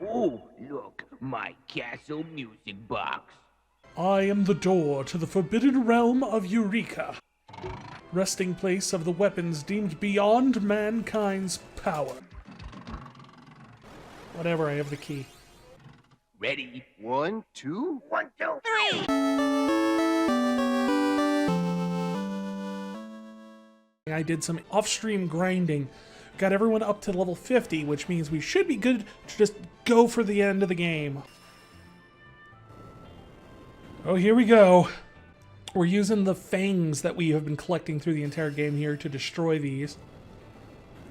Oh, look, my castle music box. I am the door to the forbidden realm of Eureka, resting place of the weapons deemed beyond mankind's power. Whatever, I have the key. Ready? 1, 2. 1, 2, 3. I did some off-stream grinding, got everyone up to level 50, which means we should be good to just go for the end of the game. Oh, here we go. We're using the fangs that we have been collecting through the entire game here to destroy these.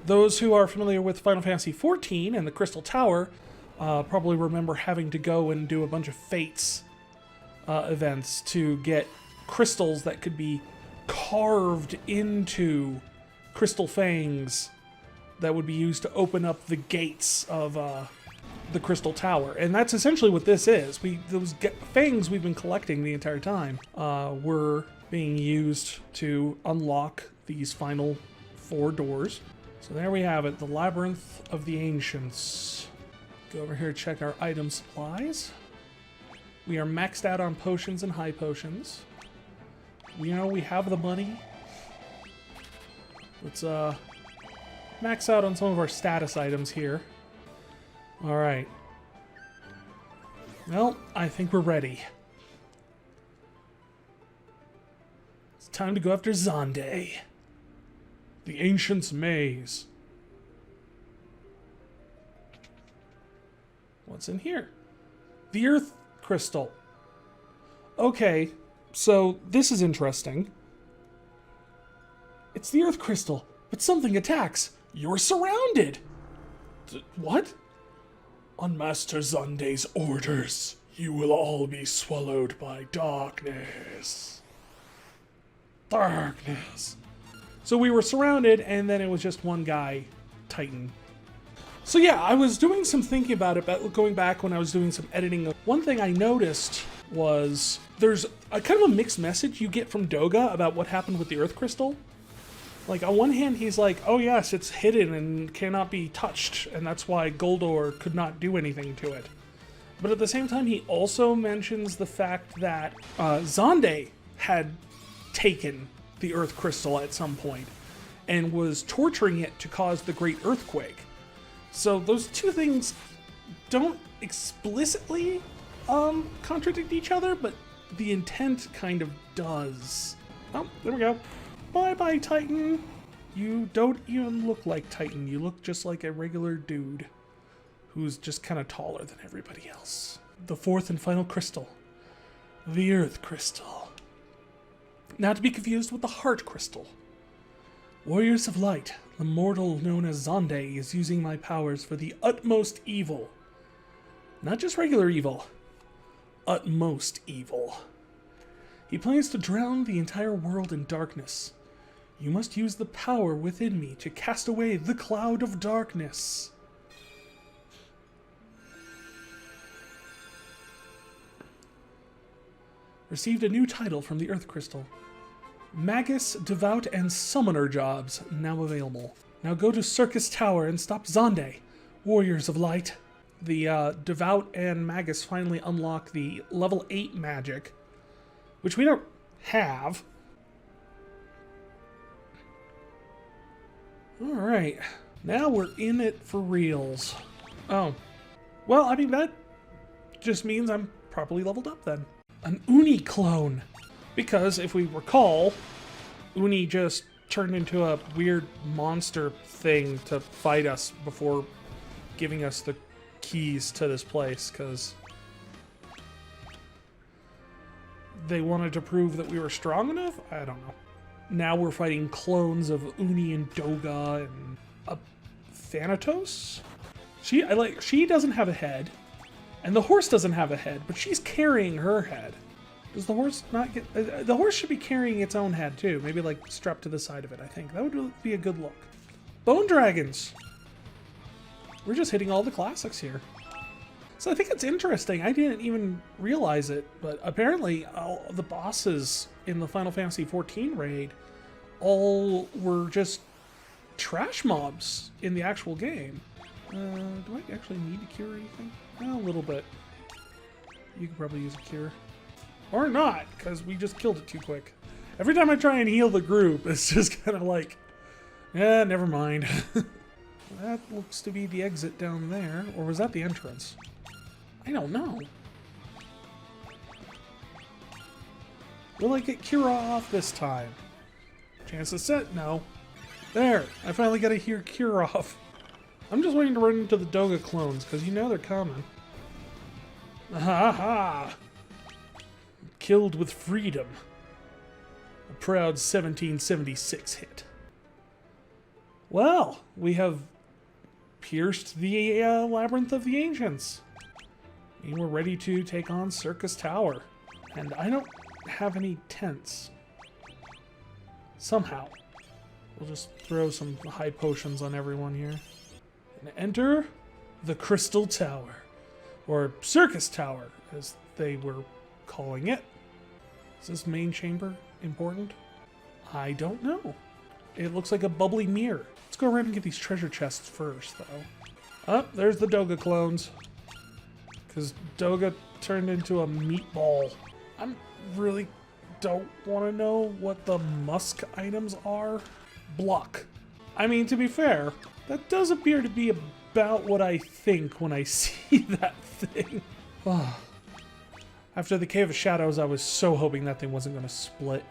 Those who are familiar with Final Fantasy XIV and the Crystal Tower probably remember having to go and do a bunch of Fates events to get crystals that could be carved into crystal fangs that would be used to open up the gates of the Crystal Tower. And that's essentially what this is. Those fangs we've been collecting the entire time were being used to unlock these final 4 doors. So there we have it, the Labyrinth of the Ancients. Go over here, check our item supplies. We are maxed out on potions and high potions. We know we have the money. Let's max out on some of our status items here. Alright. Well, I think we're ready. It's time to go after Xande. The Ancient's Maze. What's in here? The Earth Crystal. Okay, so this is interesting. It's the Earth Crystal, but something attacks. You're surrounded! What? On Master Xande's orders, you will all be swallowed by darkness. Darkness. So we were surrounded, and then it was just one guy, Titan. So yeah, I was doing some thinking about it, going back when I was doing some editing. One thing I noticed was there's a kind of a mixed message you get from Doga about what happened with the Earth Crystal. Like, on one hand, he's like, oh yes, it's hidden and cannot be touched, and that's why Goldor could not do anything to it. But at the same time, he also mentions the fact that Xande had taken the Earth Crystal at some point and was torturing it to cause the Great Earthquake. So those two things don't explicitly contradict each other, but the intent kind of does. Oh, there we go. Bye-bye, Titan. You don't even look like Titan. You look just like a regular dude who's just kind of taller than everybody else. The 4th and final crystal. The Earth Crystal. Not to be confused with the Heart Crystal. Warriors of Light, the mortal known as Xande, is using my powers for the utmost evil. Not just regular evil. Utmost evil. He plans to drown the entire world in darkness. You must use the power within me to cast away the cloud of darkness. Received a new title from the Earth Crystal. Magus, Devout, and Summoner jobs now available. Now go to Circus Tower and stop Xande. Warriors of Light. The Devout and Magus finally unlock the level 8 magic, which we don't have. Alright, now we're in it for reals. Oh, well, I mean, that just means I'm properly leveled up then. An Uni clone. Because, if we recall, Uni just turned into a weird monster thing to fight us before giving us the keys to this place, because they wanted to prove that we were strong enough? I don't know. Now we're fighting clones of Uni and Doga and Thanatos? She doesn't have a head, and the horse doesn't have a head, but she's carrying her head. Does the horse not get... the horse should be carrying its own head too, maybe like strapped to the side of it, I think. That would be a good look. Bone dragons! We're just hitting all the classics here. So I think it's interesting. I didn't even realize it, but apparently all the bosses in the Final Fantasy XIV raid all were just trash mobs in the actual game. Do I actually need to cure anything? A little bit. You could probably use a cure. Or not, because we just killed it too quick. Every time I try and heal the group, it's just kind of like, never mind. That looks to be the exit down there. Or was that the entrance? I don't know. Will I get Kira off this time? Chances set? No. There! I finally got to hear Kira off. I'm just waiting to run into the Doga clones, because you know they're coming. Ha ha! Killed with freedom. A proud 1776 hit. Well, we have pierced the Labyrinth of the Ancients. And we're ready to take on Circus Tower. And I don't have any tents. Somehow. We'll just throw some high potions on everyone here. And enter the Crystal Tower. Or Circus Tower, as they were calling it. Is this main chamber important? I don't know. It looks like a bubbly mirror. Let's go around and get these treasure chests first, though. Oh, there's the Doga clones. Because Doga turned into a meatball. I really don't want to know what the musk items are. Block. I mean, to be fair, that does appear to be about what I think when I see that thing. Oh. After the Cave of Shadows, I was so hoping that thing wasn't going to split.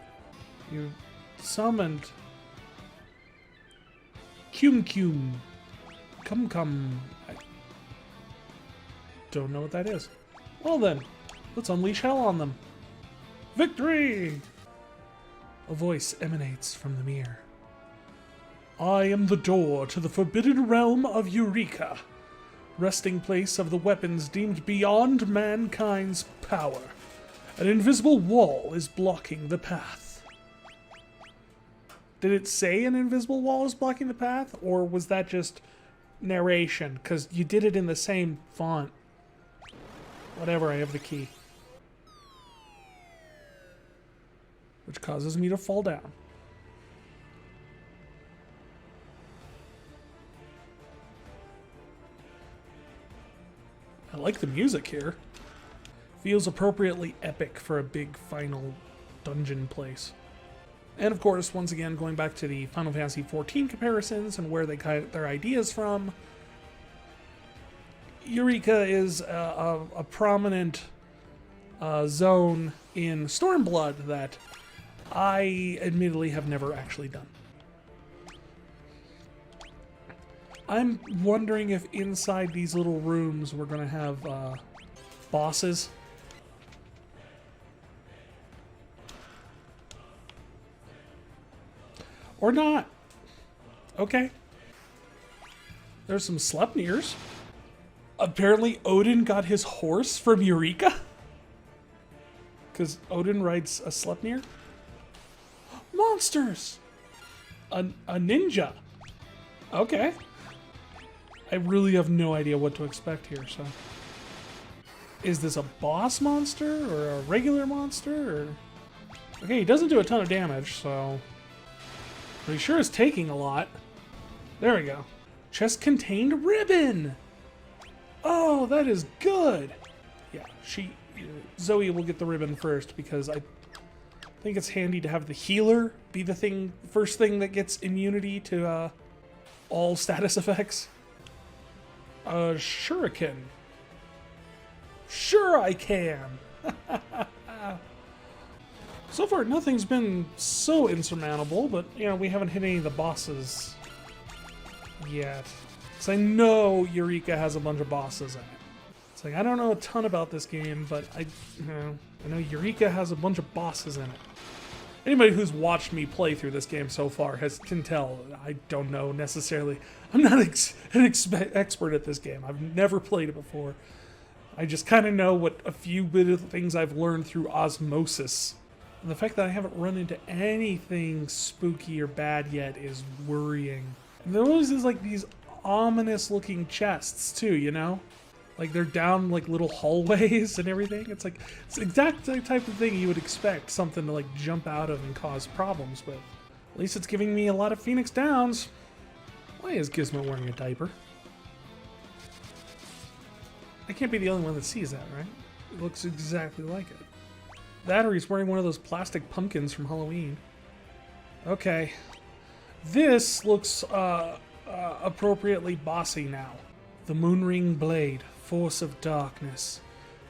You summoned Cum. I don't know what that is. Well then, let's unleash hell on them. Victory! A voice emanates from the mirror. I am the door to the forbidden realm of Eureka, resting place of the weapons deemed beyond mankind's power. An invisible wall is blocking the path. Did it say an invisible wall is blocking the path, or was that just narration? Because you did it in the same font. Whatever, I have the key. Which causes me to fall down. I like the music here. Feels appropriately epic for a big final dungeon place. And of course, once again, going back to the Final Fantasy XIV comparisons and where they got their ideas from, Eureka is a prominent zone in Stormblood that I admittedly have never actually done. I'm wondering if inside these little rooms we're going to have bosses. Or not. Okay. There's some Sleipnirs. Apparently Odin got his horse from Eureka. Because Odin rides a Sleipnir. Monsters! A ninja. Okay. I really have no idea what to expect here, so... Is this a boss monster, or a regular monster, or... Okay, he doesn't do a ton of damage, so... But he sure is taking a lot. There we go. Chest contained ribbon! Oh, that is good! Yeah, Zoe will get the ribbon first, because I think it's handy to have the healer be the first thing that gets immunity to all status effects. Shuriken. Sure I can! So far, nothing's been so insurmountable, but, you know, we haven't hit any of the bosses yet. Because I know Eureka has a bunch of bosses in it. It's like, I don't know a ton about this game, but I know Eureka has a bunch of bosses in it. Anybody who's watched me play through this game so far can tell I don't know necessarily. I'm not an expert at this game. I've never played it before. I just kind of know what a few bit of things I've learned through osmosis. And the fact that I haven't run into anything spooky or bad yet is worrying. And there always is like these ominous looking chests too, you know? Like they're down like little hallways and everything. It's like, it's the exact type of thing you would expect something to like jump out of and cause problems with. At least it's giving me a lot of Phoenix Downs. Why is Gizmo wearing a diaper? I can't be the only one that sees that, right? It looks exactly like it. That or he's wearing one of those plastic pumpkins from Halloween. Okay. This looks appropriately bossy now. The Moonring Blade, Force of Darkness.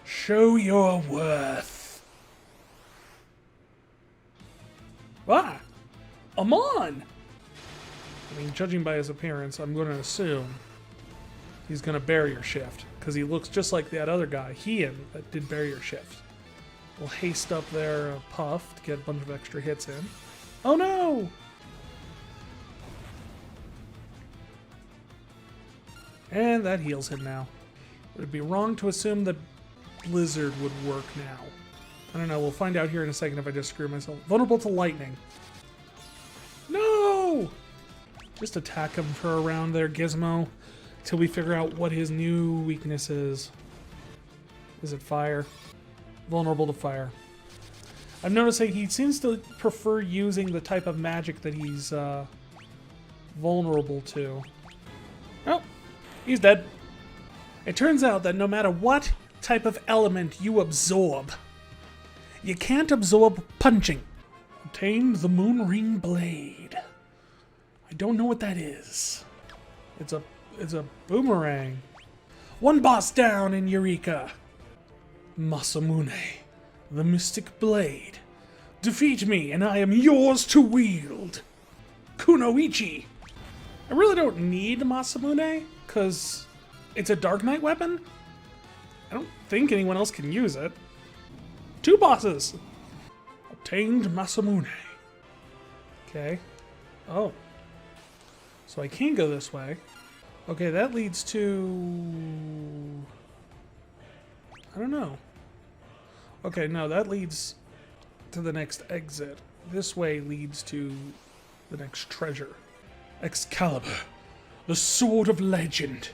Show your worth. Ah! Amon! I mean, judging by his appearance, I'm going to assume he's going to barrier shift, because he looks just like that other guy, Heian, that did barrier shift. We'll haste up their Puff to get a bunch of extra hits in. Oh no! And that heals him now. Would it be wrong to assume that Blizzard would work now? I don't know, we'll find out here in a second if I just screw myself. Vulnerable to lightning. No! Just attack him for a round there, Gizmo, till we figure out what his new weakness is. Is it fire? Vulnerable to fire. I'm noticing he seems to prefer using the type of magic that he's vulnerable to. Oh, he's dead. It turns out that no matter what type of element you absorb, you can't absorb punching. Obtained the Moonring Blade. I don't know what that is. It's a boomerang. One boss down in Eureka. Masamune, the Mystic Blade. Defeat me and I am yours to wield. Kunoichi. I really don't need Masamune, because it's a Dark Knight weapon. I don't think anyone else can use it. 2 bosses. Obtained Masamune. Okay. Oh. So I can go this way. Okay, that leads to... I don't know. Okay, no, that leads to the next exit. This way leads to the next treasure. Excalibur, the sword of legend.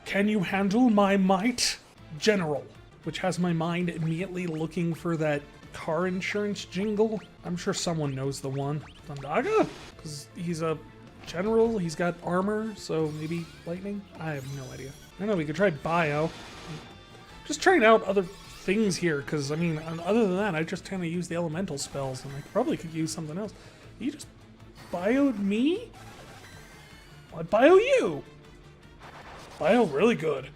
Can you handle my might? General, which has my mind immediately looking for that car insurance jingle. I'm sure someone knows the one. Thundaga? Because he's a general, he's got armor, so maybe lightning? I have no idea. I don't know, we could try bio. Just trying out other things here, because, I mean, other than that, I just kind of use the elemental spells, and I probably could use something else. You just bioed me? I bio you! Bio really good.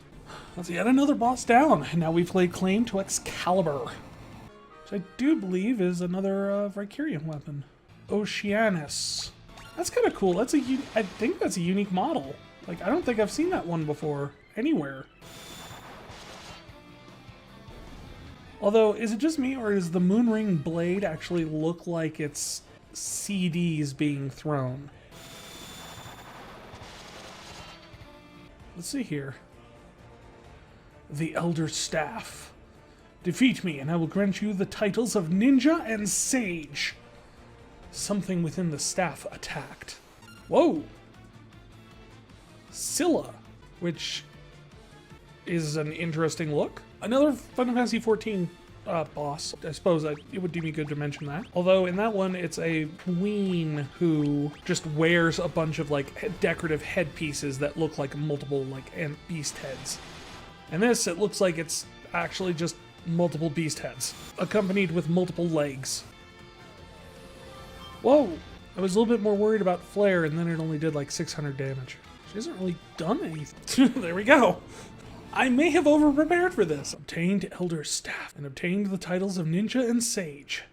That's yet another boss down, and now we've laid claim to Excalibur, which I do believe is another Vicarian weapon. Oceanus. That's kind of cool. That's I think that's a unique model. Like, I don't think I've seen that one before anywhere. Although, is it just me, or does the Moonring Blade actually look like it's CDs being thrown? Let's see here. The Elder Staff. Defeat me, and I will grant you the titles of Ninja and Sage. Something within the staff attacked. Whoa! Scylla, which is an interesting look. Another Final Fantasy XIV boss. I suppose it would do me good to mention that. Although in that one, it's a queen who just wears a bunch of like decorative headpieces that look like multiple like beast heads. And this, it looks like it's actually just multiple beast heads, accompanied with multiple legs. Whoa! I was a little bit more worried about Flare, and then it only did like 600 damage. She hasn't really done anything. There we go. I may have over-prepared for this. Obtained Elder Staff, and obtained the titles of Ninja and Sage,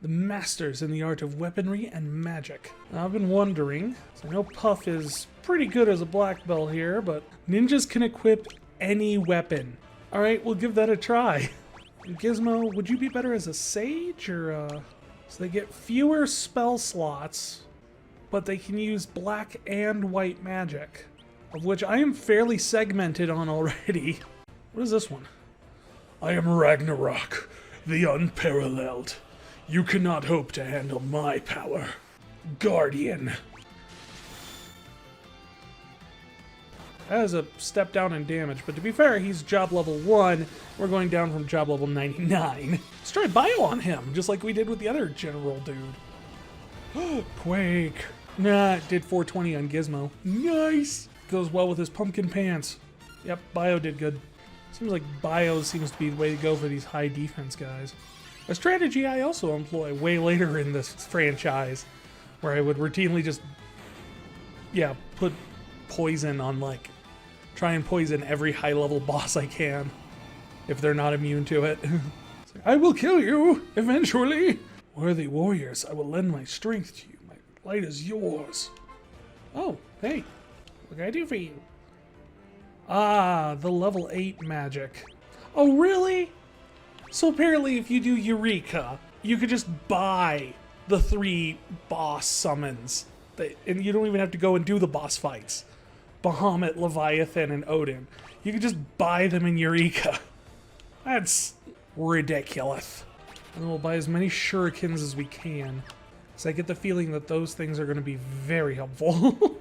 the masters in the art of weaponry and magic. Now, I've been wondering, so I know Puff is pretty good as a black belt here, but ninjas can equip any weapon. Alright, we'll give that a try. Gizmo, would you be better as a Sage, or So they get fewer spell slots, but they can use black and white magic, of which I am fairly segmented on already. What is this one? I am Ragnarok, the unparalleled. You cannot hope to handle my power. Guardian. That is a step down in damage, but to be fair, he's job level 1. We're going down from job level 99. Let's try bio on him, just like we did with the other general dude. Quake. Nah, it did 420 on Gizmo. Nice! Goes well with his pumpkin pants. Yep, bio did good. Seems like bio seems to be the way to go for these high defense guys. A strategy I also employ way later in this franchise, where I would routinely just, yeah, put poison on, like, try and poison every high-level boss I can, if they're not immune to it. It's like, I will kill you, eventually! Worthy warriors, I will lend my strength to you. My light is yours. Oh, hey. What can I do for you? Ah, the level 8 magic. Oh, really? So apparently if you do Eureka, you could just buy the 3 boss summons. And you don't even have to go and do the boss fights. Bahamut, Leviathan, and Odin. You could just buy them in Eureka. That's ridiculous. And then we'll buy as many shurikens as we can. So I get the feeling that those things are going to be very helpful.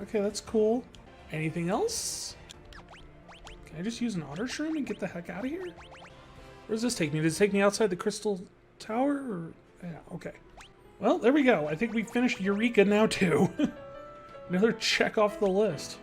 Okay, that's cool. Anything else? Can I just use an otter shroom and get the heck out of here? Where does this take me? Does it take me outside the Crystal Tower? Or... yeah, okay. Well, there we go. I think we finished Eureka now, too. Another check off the list.